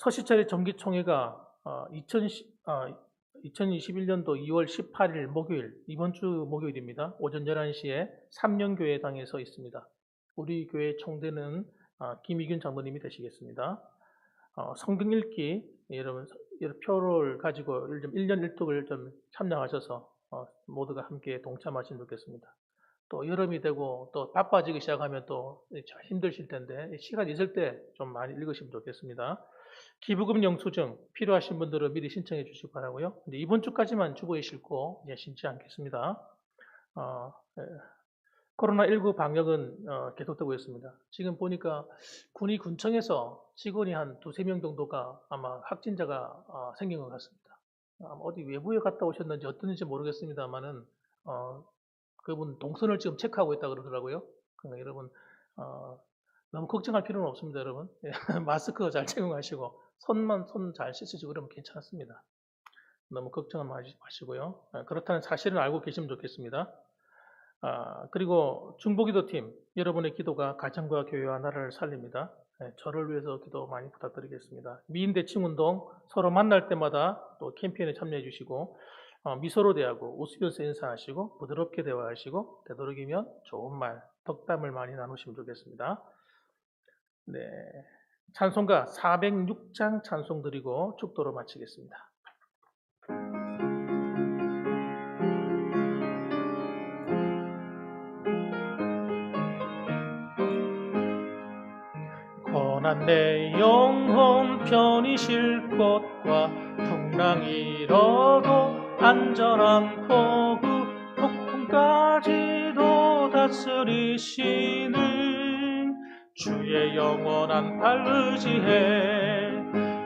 A: 서시철의 정기총회가 2021년도 2월 18일 목요일, 이번 주 목요일입니다. 오전 11시에 삼령교회당에서 있습니다. 우리 교회 총대는 김희균 장로님이 되시겠습니다. 성경 읽기, 여러분 표를 가지고 1년 1독을 좀 참여하셔서 모두가 함께 동참하시면 좋겠습니다. 또 여름이 되고 또 바빠지기 시작하면 또 힘드실 텐데 시간 있을 때 좀 많이 읽으시면 좋겠습니다. 기부금 영수증 필요하신 분들은 미리 신청해 주시기 바라고요. 근데 이번 주까지만 주보에 싣고 이제 신지 않겠습니다. 예. 코로나19 방역은 계속되고 있습니다. 지금 보니까 군청에서 직원이 한 2~3명 정도가 아마 확진자가 생긴 것 같습니다. 어디 외부에 갔다 오셨는지 어떤지 모르겠습니다만은 그분 동선을 지금 체크하고 있다 그러더라고요. 그러니까 여러분 너무 걱정할 필요는 없습니다, 여러분. 마스크 잘 착용하시고 손 잘 씻으시고 그러면 괜찮습니다. 너무 걱정하지 마시고요. 그렇다는 사실은 알고 계시면 좋겠습니다. 그리고 중보기도팀, 여러분의 기도가 가정과 교회와 나라를 살립니다. 저를 위해서 기도 많이 부탁드리겠습니다. 미인대칭운동 서로 만날 때마다 또 캠페인에 참여해 주시고 미소로 대하고 웃으면서 인사하시고 부드럽게 대화하시고 되도록이면 좋은 말, 덕담을 많이 나누시면 좋겠습니다. 네, 찬송가 406장 찬송 드리고 축도로 마치겠습니다. 고난 내 영혼 편히 쉴 곳과 풍랑이러도 안전한 포구 폭풍까지도 다스리시는 주의 영원한 팔 의지해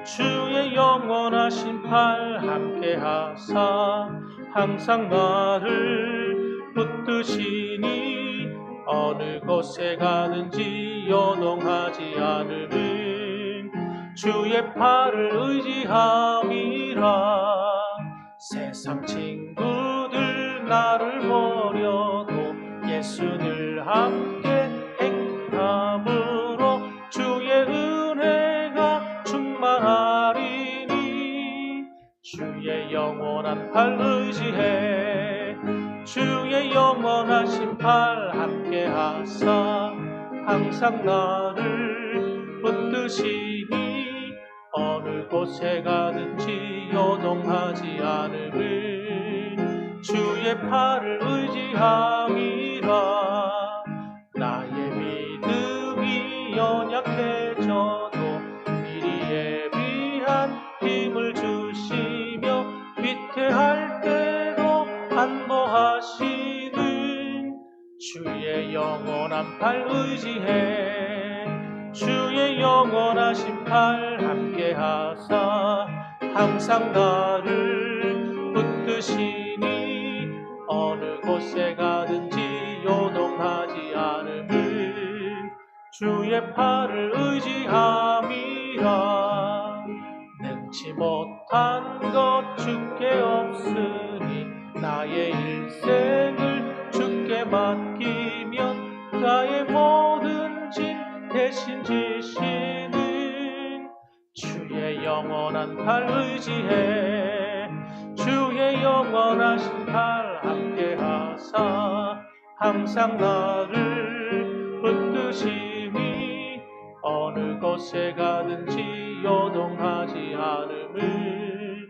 A: 주의 영원하신 팔 함께하사 항상 나를 붙드시니 어느 곳에 가든지 요동하지 않으는 주의 팔을 의지함이라. 세상 친구들 나를 버려도 예수를 함께 행함으로 주의 은혜가 충만하리니 주의 영원한 팔 의지해 주의 영원하신 팔 함께하사 항상 나를 붙드시니 어느 곳에 가든지 요동하지 않음은 주의 팔을 의지함이라. 나의 믿음이 연약해져도 미리 예비한 힘을 주시며 위태할 때도 안보하시는 주의 영원한 팔 의지해 주의 영원하신 팔 함께하사 항상 나를 붙드시니 어느 곳에 가든지 요동하지 않음은 주의 팔을 의지함이라. 능치 못한 것 주께 없으니 나의 일생을 주께 맡기면 나의 모든 짐 대신 지시는 주의 영원한 팔 의지해 주의 영원하신 팔 함께하사 항상 나를 붙드시니 어느 곳에 가든지 요동하지 않음은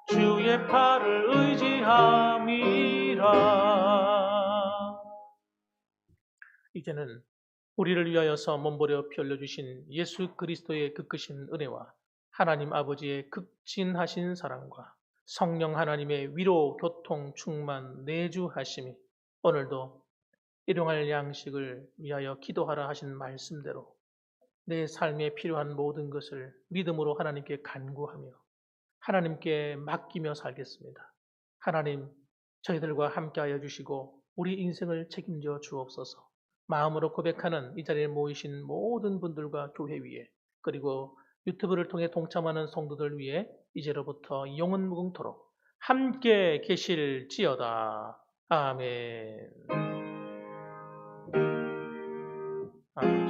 A: 주의 팔을 의지함이라. 이제는 우리를 위하여서 몸버려 피 흘려주신 예수 그리스도의 극크신 은혜와 하나님 아버지의 극진하신 사랑과 성령 하나님의 위로, 교통, 충만, 내주하심이 오늘도 일용할 양식을 위하여 기도하라 하신 말씀대로 내 삶에 필요한 모든 것을 믿음으로 하나님께 간구하며 하나님께 맡기며 살겠습니다. 하나님, 저희들과 함께하여 주시고 우리 인생을 책임져 주옵소서. 마음으로 고백하는 이 자리에 모이신 모든 분들과 교회 위에 그리고 유튜브를 통해 동참하는 성도들 위해 이제로부터 영원무궁토록 함께 계실지어다. 아멘. 아멘.